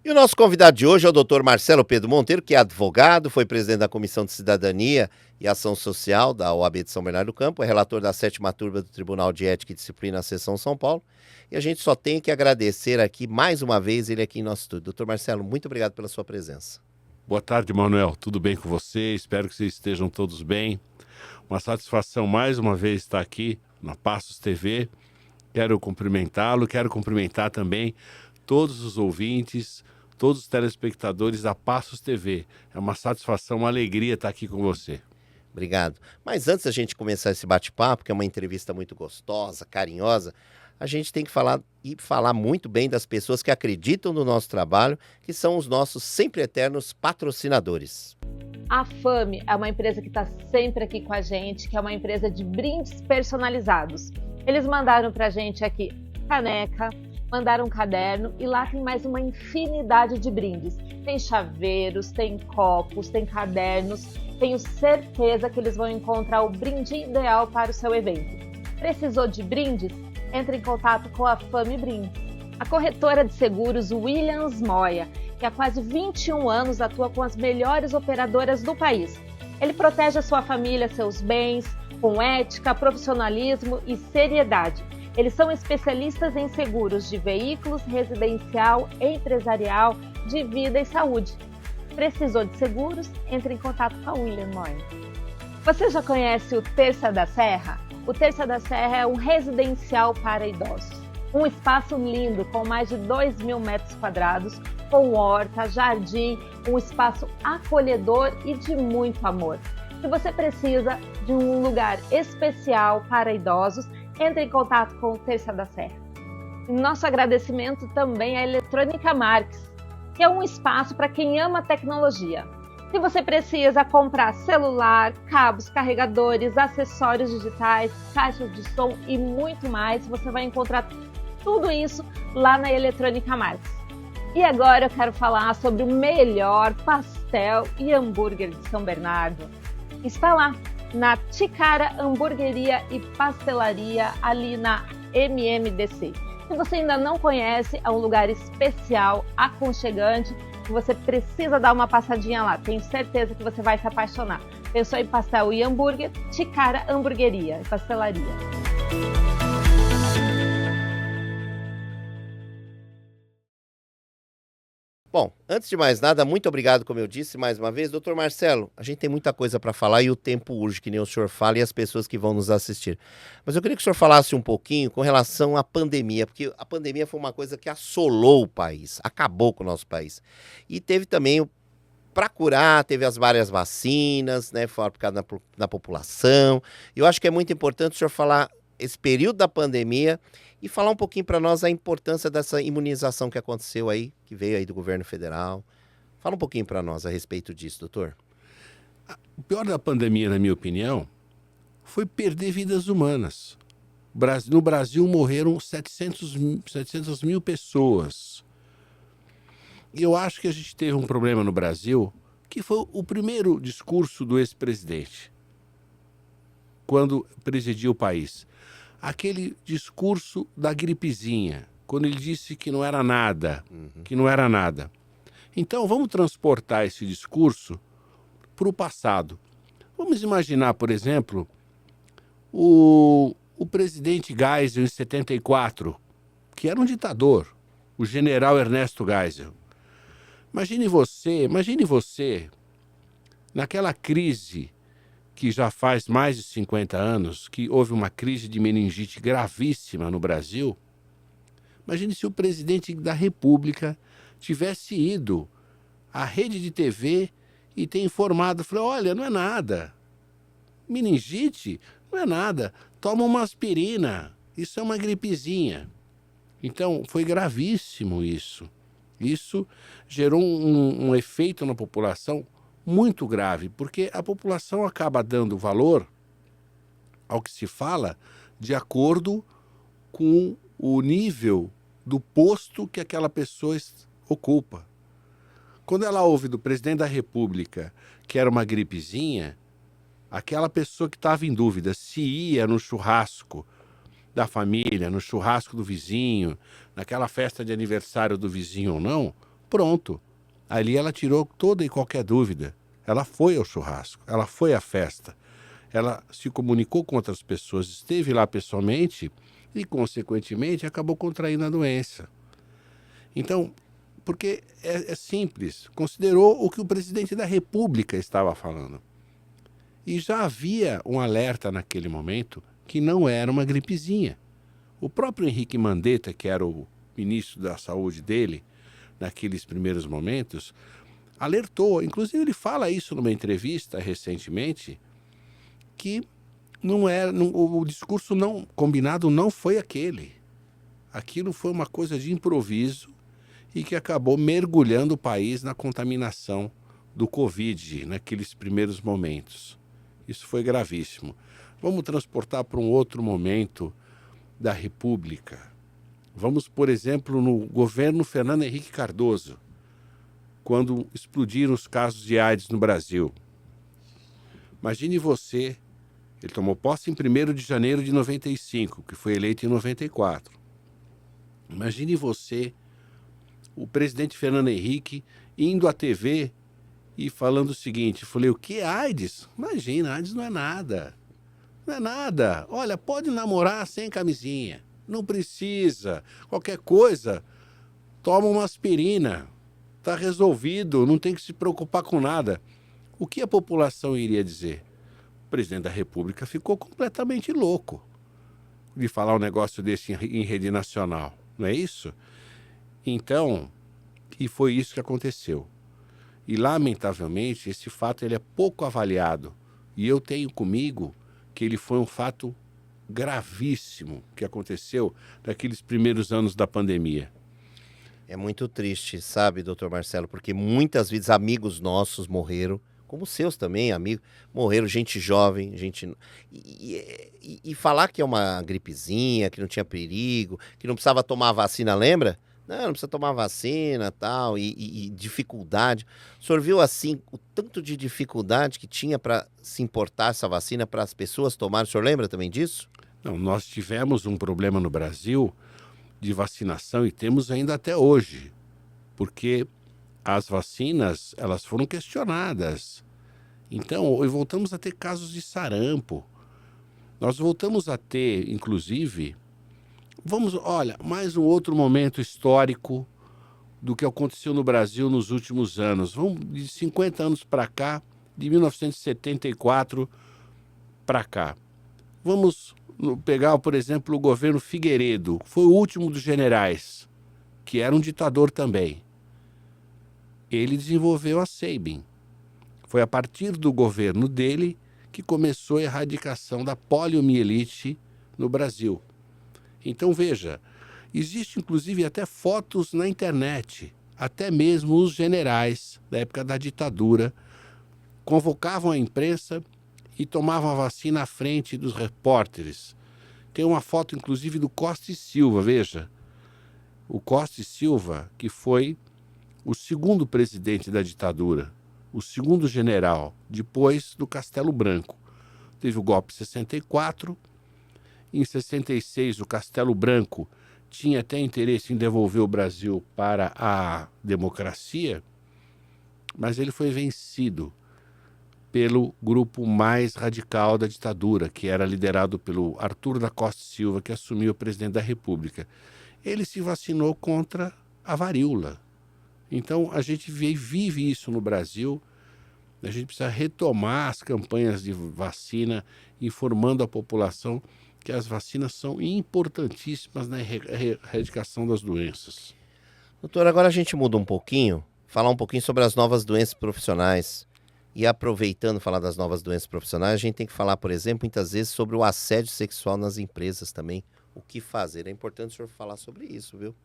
E o nosso convidado de hoje é o Dr. Marcelo Pedro Monteiro, que é advogado, foi presidente da Comissão de Cidadania e Ação Social da OAB de São Bernardo do Campo, é relator da 7ª turma do Tribunal de Ética e Disciplina, Seção São Paulo. E a gente só tem que agradecer aqui, mais uma vez, ele aqui em nosso estúdio. Dr. Marcelo, muito obrigado pela sua presença. Boa tarde, Manuel. Tudo bem com você? Espero que vocês estejam todos bem. Uma satisfação mais uma vez estar aqui na Passos TV. Quero cumprimentá-lo, quero cumprimentar também todos os ouvintes, todos os telespectadores da Passos TV. É uma satisfação, uma alegria estar aqui com você. Obrigado. Mas antes da gente começar esse bate-papo, que é uma entrevista muito gostosa, carinhosa, a gente tem que falar muito bem das pessoas que acreditam no nosso trabalho, que são os nossos sempre eternos patrocinadores. A Fame é uma empresa que está sempre aqui com a gente, que é uma empresa de brindes personalizados. Eles mandaram pra gente aqui caneca, mandaram um caderno e lá tem mais uma infinidade de brindes. Tem chaveiros, tem copos, tem cadernos. Tenho certeza que eles vão encontrar o brinde ideal para o seu evento. Precisou de brindes? Entre em contato com a Fame Brindes. A corretora de seguros Williams Moia, que há quase 21 anos atua com as melhores operadoras do país. Ele protege a sua família, seus bens, com ética, profissionalismo e seriedade. Eles são especialistas em seguros de veículos, residencial, empresarial, de vida e saúde. Precisou de seguros? Entre em contato com a Williams Moia. Você já conhece o Terça da Serra? O Terça da Serra é um residencial para idosos. Um espaço lindo, com mais de 2.000 metros quadrados, com horta, jardim, um espaço acolhedor e de muito amor. Se você precisa de um lugar especial para idosos, entre em contato com o Terça da Serra. Nosso agradecimento também à Eletrônica Marques, que é um espaço para quem ama tecnologia. Se você precisa comprar celular, cabos, carregadores, acessórios digitais, caixas de som e muito mais, você vai encontrar tudo isso lá na Eletrônica Marques. E agora eu quero falar sobre o melhor pastel e hambúrguer de São Bernardo. Está lá, na Ticara Hamburgueria e Pastelaria, ali na MMDC. Se você ainda não conhece, é um lugar especial, aconchegante, que você precisa dar uma passadinha lá. Tenho certeza que você vai se apaixonar. Pensou em pastel e hambúrguer? Ticara Hamburgueria e Pastelaria. Bom, antes de mais nada, muito obrigado, como eu disse mais uma vez. Doutor Marcelo, a gente tem muita coisa para falar e o tempo urge, que nem o senhor fala, e as pessoas que vão nos assistir. Mas eu queria que o senhor falasse um pouquinho com relação à pandemia, porque a pandemia foi uma coisa que assolou o país, acabou com o nosso país. E teve também, para curar, teve as várias vacinas, né, foi aplicado na população. Eu acho que é muito importante o senhor falar esse período da pandemia e falar um pouquinho para nós a importância dessa imunização que aconteceu aí, que veio aí do governo federal. Fala um pouquinho para nós a respeito disso, doutor. O pior da pandemia, na minha opinião, foi perder vidas humanas. No Brasil morreram 700 mil pessoas. E eu acho que a gente teve um problema no Brasil, que foi o primeiro discurso do ex-presidente, quando presidia o país. Aquele discurso da gripezinha, quando ele disse que não era nada, que não era nada. Então, vamos transportar esse discurso para o passado. Vamos imaginar, por exemplo, o presidente Geisel em 74, que era um ditador, o general Ernesto Geisel. Imagine você, naquela crise que já faz mais de 50 anos, que houve uma crise de meningite gravíssima no Brasil. Imagine se o presidente da República tivesse ido à rede de TV e ter informado, falou, olha, não é nada, meningite não é nada, toma uma aspirina, isso é uma gripezinha. Então, foi gravíssimo isso. Isso gerou um efeito na população muito grave, porque a população acaba dando valor ao que se fala de acordo com o nível do posto que aquela pessoa ocupa. Quando ela ouve do presidente da República que era uma gripezinha, aquela pessoa que estava em dúvida se ia no churrasco da família, no churrasco do vizinho, naquela festa de aniversário do vizinho ou não, Pronto. Ali ela tirou toda e qualquer dúvida. Ela foi ao churrasco, ela foi à festa. Ela se comunicou com outras pessoas, esteve lá pessoalmente e, consequentemente, acabou contraindo a doença. Então, porque é simples, considerou o que o presidente da República estava falando. E já havia um alerta naquele momento que não era uma gripezinha. O próprio Henrique Mandetta, que era o ministro da saúde dele, naqueles primeiros momentos, alertou, inclusive ele fala isso numa entrevista recentemente, que o discurso não combinado não foi aquele. Aquilo foi uma coisa de improviso e que acabou mergulhando o país na contaminação do Covid naqueles primeiros momentos. Isso foi gravíssimo. Vamos transportar para um outro momento da República. Vamos, por exemplo, no governo Fernando Henrique Cardoso, quando explodiram os casos de AIDS no Brasil. Imagine você, ele tomou posse em 1º de janeiro de 95, que foi eleito em 94. Imagine você, o presidente Fernando Henrique, indo à TV e falando o seguinte, falei, o que é AIDS? Imagina, AIDS não é nada. Não é nada. Olha, pode namorar sem camisinha. Não precisa. Qualquer coisa, toma uma aspirina. Está resolvido, não tem que se preocupar com nada. O que a população iria dizer? O presidente da República ficou completamente louco de falar um negócio desse em rede nacional. Não é isso? Então, e foi isso que aconteceu. E, lamentavelmente, esse fato ele é pouco avaliado. E eu tenho comigo que ele foi um fato gravíssimo que aconteceu naqueles primeiros anos da pandemia. É muito triste, sabe, doutor Marcelo, porque muitas vezes amigos nossos morreram, como seus também, amigos, morreram, gente jovem, gente... E falar que é uma gripezinha, que não tinha perigo, que não precisava tomar vacina, lembra? Não precisa tomar vacina tal, e dificuldade. O senhor viu, assim, o tanto de dificuldade que tinha para se importar essa vacina para as pessoas tomarem? O senhor lembra também disso? Não, nós tivemos um problema no Brasil de vacinação e temos ainda até hoje, porque as vacinas, elas foram questionadas. Então, voltamos a ter casos de sarampo. Nós voltamos a ter, inclusive... olha, mais um outro momento histórico do que aconteceu no Brasil nos últimos anos. Vamos de 50 anos para cá, de 1974 para cá. Vamos pegar, por exemplo, o governo Figueiredo, foi o último dos generais, que era um ditador também. Ele desenvolveu a Sabin. Foi a partir do governo dele que começou a erradicação da poliomielite no Brasil. Então, veja, existe inclusive até fotos na internet, até mesmo os generais da época da ditadura convocavam a imprensa e tomavam a vacina à frente dos repórteres. Tem uma foto, inclusive, do Costa e Silva, veja. O Costa e Silva, que foi o segundo presidente da ditadura, o segundo general, depois do Castelo Branco. Teve o golpe em 64, em 66 o Castelo Branco tinha até interesse em devolver o Brasil para a democracia, mas ele foi vencido pelo grupo mais radical da ditadura, que era liderado pelo Arthur da Costa e Silva, que assumiu o presidente da República. Ele se vacinou contra a varíola. Então, a gente vive isso no Brasil. A gente precisa retomar as campanhas de vacina, informando a população que as vacinas são importantíssimas na erradicação das doenças. Doutor, agora a gente muda um pouquinho, falar um pouquinho sobre as novas doenças profissionais. E aproveitando falar das novas doenças profissionais, a gente tem que falar, por exemplo, muitas vezes sobre o assédio sexual nas empresas também. O que fazer? É importante o senhor falar sobre isso, viu?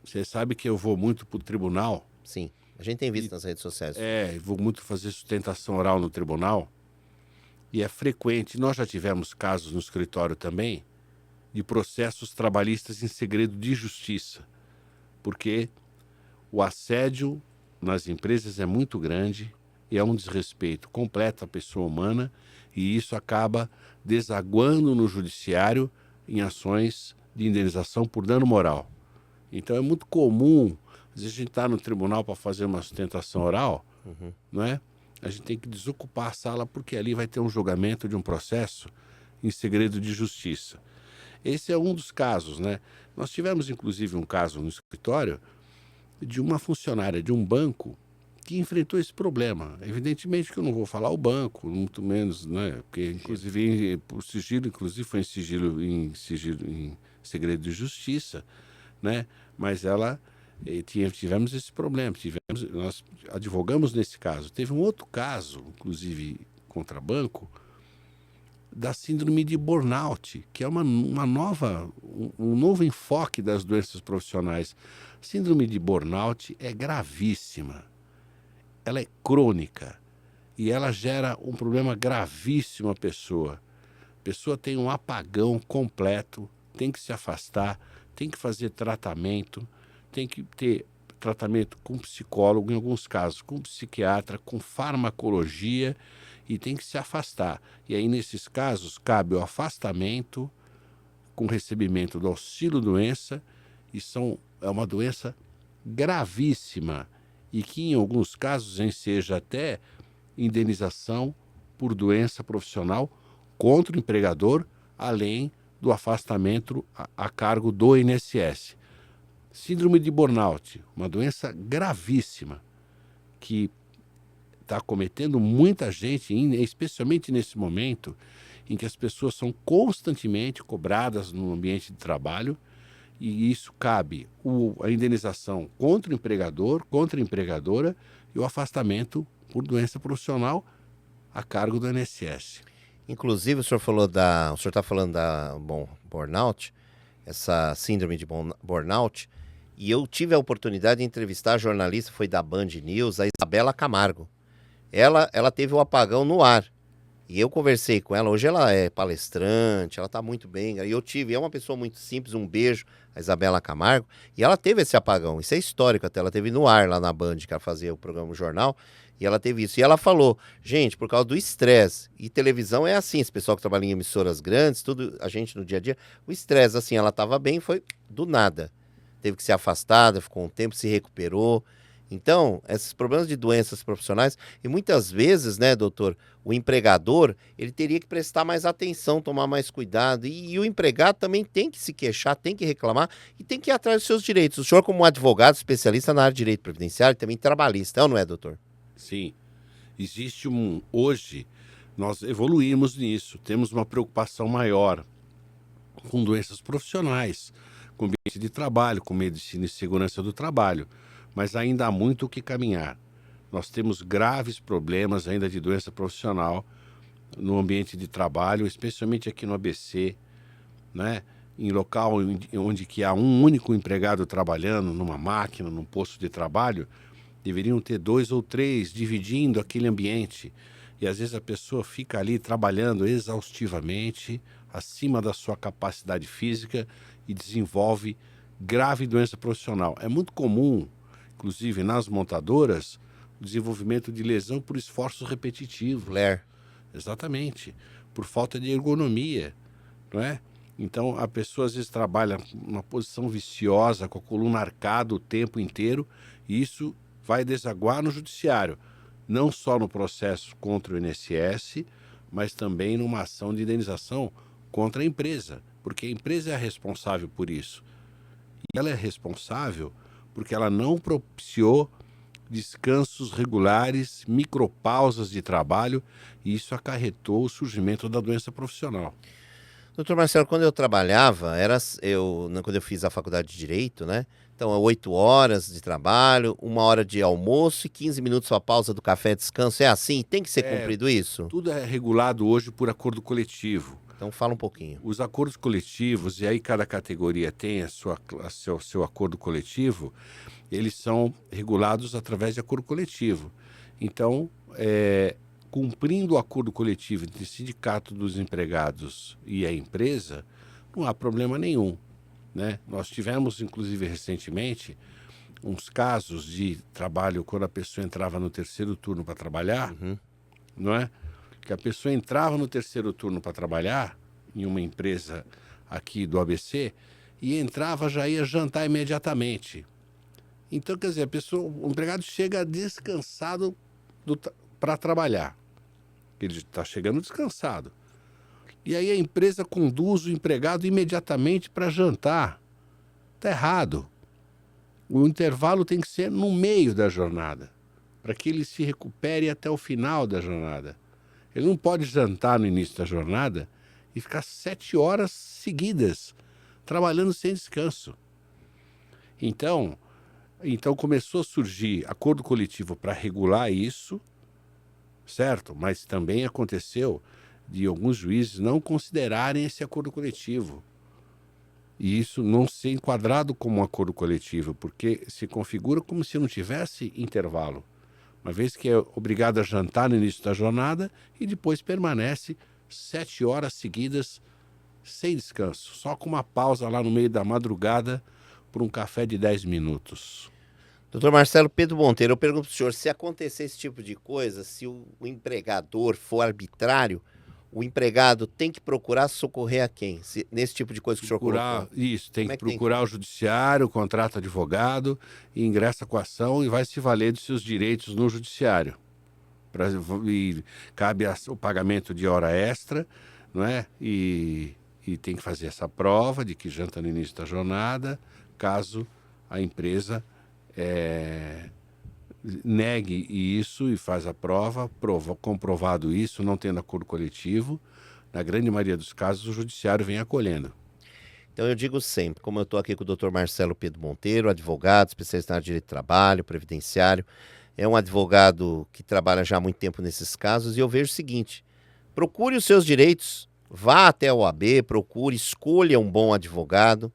Você sabe que eu vou muito para o tribunal? Sim, a gente tem visto nas redes sociais. Vou muito fazer sustentação oral no tribunal. E é frequente, nós já tivemos casos no escritório também, de processos trabalhistas em segredo de justiça. Porque o assédio nas empresas é muito grande e é um desrespeito completo à pessoa humana, e isso acaba desaguando no judiciário em ações de indenização por dano moral. Então é muito comum Às vezes a gente está no tribunal para fazer uma sustentação oral, não é? A gente tem que desocupar a sala porque ali vai ter um julgamento de um processo em segredo de justiça. Esse é um dos casos, né? Nós tivemos, inclusive, um caso no escritório de uma funcionária de um banco que enfrentou esse problema. Evidentemente que eu não vou falar o banco, muito menos, né? Porque, inclusive, o sigilo, inclusive, foi em segredo de justiça, né? Mas ela... tivemos esse problema, nós advogamos nesse caso. Teve um outro caso, inclusive contra banco, da síndrome de burnout, que é um novo enfoque das doenças profissionais. A síndrome de burnout é gravíssima, ela é crônica e ela gera um problema gravíssimo à pessoa. A pessoa tem um apagão completo, tem que se afastar, tem que fazer tratamento, tem que ter tratamento com psicólogo, em alguns casos com psiquiatra, com farmacologia, e tem que se afastar. E aí, nesses casos, cabe o afastamento com recebimento do auxílio-doença, e é uma doença gravíssima, e que em alguns casos enseja até indenização por doença profissional contra o empregador, além do afastamento a cargo do INSS. Síndrome de burnout, uma doença gravíssima que está acometendo muita gente, especialmente nesse momento em que as pessoas são constantemente cobradas no ambiente de trabalho, e isso cabe a indenização contra o empregador, contra a empregadora, e o afastamento por doença profissional a cargo do INSS. Inclusive, o senhor está falando da burnout, essa síndrome de burnout, e eu tive a oportunidade de entrevistar a jornalista, foi da Band News, a Isabela Camargo. Ela teve o apagão no ar. E eu conversei com ela, hoje ela é palestrante, ela está muito bem. E é uma pessoa muito simples, um beijo, a Isabela Camargo. E ela teve esse apagão, isso é histórico até, ela teve no ar lá na Band, que ela fazia o programa, o jornal, e ela teve isso. E ela falou, gente, por causa do estresse, e televisão é assim, esse pessoal que trabalha em emissoras grandes, tudo, a gente no dia a dia, o estresse, assim, ela estava bem, foi do nada. Teve que ser afastada, ficou um tempo, se recuperou. Então, esses problemas de doenças profissionais, e muitas vezes, né, doutor, o empregador, ele teria que prestar mais atenção, tomar mais cuidado, e o empregado também tem que se queixar, tem que reclamar e tem que ir atrás dos seus direitos. O senhor, como advogado especialista na área de direito previdenciário, também trabalhista, é ou não é, doutor? Sim, existe hoje, nós evoluímos nisso, temos uma preocupação maior com doenças profissionais, com ambiente de trabalho, com medicina e segurança do trabalho, mas ainda há muito o que caminhar. Nós temos graves problemas ainda de doença profissional no ambiente de trabalho, especialmente aqui no ABC, né? Em local onde que há um único empregado trabalhando numa máquina, num posto de trabalho, deveriam ter 2 ou 3 dividindo aquele ambiente. E às vezes a pessoa fica ali trabalhando exaustivamente, acima da sua capacidade física, e desenvolve grave doença profissional. É muito comum, inclusive nas montadoras, o desenvolvimento de lesão por esforços repetitivos. Flair. Exatamente. Por falta de ergonomia, não é? Então a pessoa às vezes trabalha numa posição viciosa, com a coluna arcada o tempo inteiro, e isso vai desaguar no judiciário, não só no processo contra o INSS, mas também numa ação de indenização contra a empresa, porque a empresa é a responsável por isso. E ela é responsável porque ela não propiciou descansos regulares, micropausas de trabalho, e isso acarretou o surgimento da doença profissional. Doutor Marcelo, quando eu trabalhava, quando eu fiz a faculdade de Direito, né? Então, 8 horas de trabalho, 1 hora de almoço e 15 minutos sua pausa do café descanso. É assim? Tem que ser cumprido isso? Tudo é regulado hoje por acordo coletivo. Então, fala um pouquinho. Os acordos coletivos, e aí cada categoria tem seu acordo coletivo, eles são regulados através de acordo coletivo. Então, cumprindo o acordo coletivo entre o Sindicato dos Empregados e a empresa, não há problema nenhum, né? Nós tivemos, inclusive, recentemente, uns casos de trabalho quando a pessoa entrava no terceiro turno para trabalhar, não é? Que a pessoa entrava no terceiro turno para trabalhar em uma empresa aqui do ABC e entrava, já ia jantar imediatamente. Então, quer dizer, o empregado chega descansado para trabalhar. Ele está chegando descansado. E aí a empresa conduz o empregado imediatamente para jantar. Está errado. O intervalo tem que ser no meio da jornada, para que ele se recupere até o final da jornada. Ele não pode jantar no início da jornada e ficar 7 horas seguidas trabalhando sem descanso. Então começou a surgir acordo coletivo para regular isso, certo? Mas também aconteceu de alguns juízes não considerarem esse acordo coletivo. E isso não ser enquadrado como um acordo coletivo, porque se configura como se não tivesse intervalo. Uma vez que é obrigado a jantar no início da jornada e depois permanece 7 horas seguidas sem descanso, só com uma pausa lá no meio da madrugada por um café de 10 minutos. Doutor Marcelo Pedro Monteiro, eu pergunto para o senhor, se acontecer esse tipo de coisa, se o empregador for arbitrário, o empregado tem que procurar socorrer a quem? Nesse tipo de coisa que o senhor colocou? Isso, tem que procurar o judiciário, contrata advogado, e ingressa com a ação e vai se valer dos seus direitos no judiciário. E cabe o pagamento de hora extra, não é? E tem que fazer essa prova de que janta no início da jornada, caso a empresa negue isso e faz a prova, comprovado isso, não tendo acordo coletivo, na grande maioria dos casos o judiciário vem acolhendo. Então eu digo sempre, como eu estou aqui com o Dr. Marcelo Pedro Monteiro, advogado, especialista na área de direito do trabalho, previdenciário, é um advogado que trabalha já há muito tempo nesses casos, e eu vejo o seguinte: procure os seus direitos, vá até a OAB, procure, escolha um bom advogado,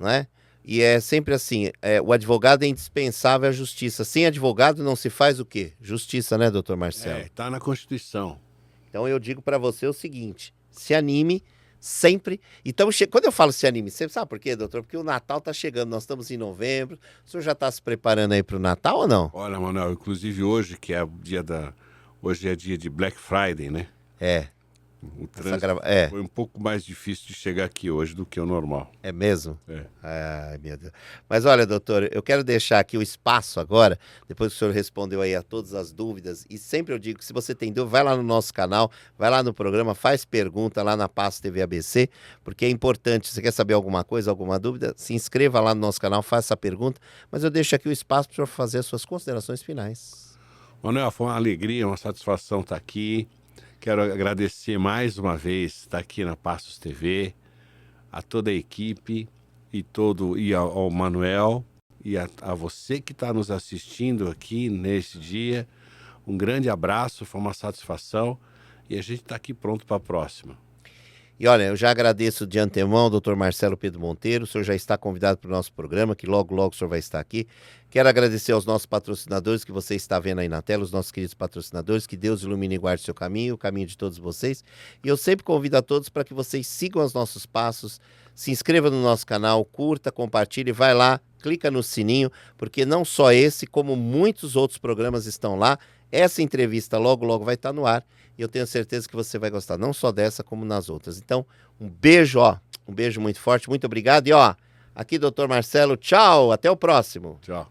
não é? E é sempre assim, o advogado é indispensável à justiça. Sem advogado não se faz o quê? Justiça, né, doutor Marcelo? Está na Constituição. Então eu digo para você o seguinte, se anime sempre. Então, quando eu falo se anime sempre, sabe por quê, doutor? Porque o Natal está chegando, nós estamos em novembro. O senhor já está se preparando aí para o Natal ou não? Olha, Manuel, inclusive hoje, que é hoje é dia de Black Friday, né? O trânsito foi um pouco mais difícil de chegar aqui hoje do que o normal. É mesmo? É. Ai, meu Deus. Mas olha, doutor, eu quero deixar aqui o espaço agora, depois que o senhor respondeu aí a todas as dúvidas, e sempre eu digo que se você tem dúvida, vai lá no nosso canal, vai lá no programa, faz pergunta lá na Passo TV ABC, porque é importante, se você quer saber alguma coisa, alguma dúvida, se inscreva lá no nosso canal, faça essa pergunta, mas eu deixo aqui o espaço para o senhor fazer as suas considerações finais. Manuel, foi uma alegria, uma satisfação estar aqui. Quero agradecer mais uma vez estar aqui na Passos TV, a toda a equipe e ao Manuel e a você que está nos assistindo aqui nesse dia. Um grande abraço, foi uma satisfação e a gente está aqui pronto para a próxima. E olha, eu já agradeço de antemão ao Dr. Marcelo Pedro Monteiro, o senhor já está convidado para o nosso programa, que logo, logo o senhor vai estar aqui. Quero agradecer aos nossos patrocinadores que você está vendo aí na tela, os nossos queridos patrocinadores, que Deus ilumine e guarde o seu caminho, o caminho de todos vocês. E eu sempre convido a todos para que vocês sigam os nossos passos, se inscreva no nosso canal, curta, compartilhe, vai lá, clica no sininho, porque não só esse, como muitos outros programas estão lá. Essa entrevista logo, logo vai estar no ar. E eu tenho certeza que você vai gostar, não só dessa, como nas outras. Então, um beijo muito forte, muito obrigado. E aqui, doutor Marcelo, tchau, até o próximo. Tchau.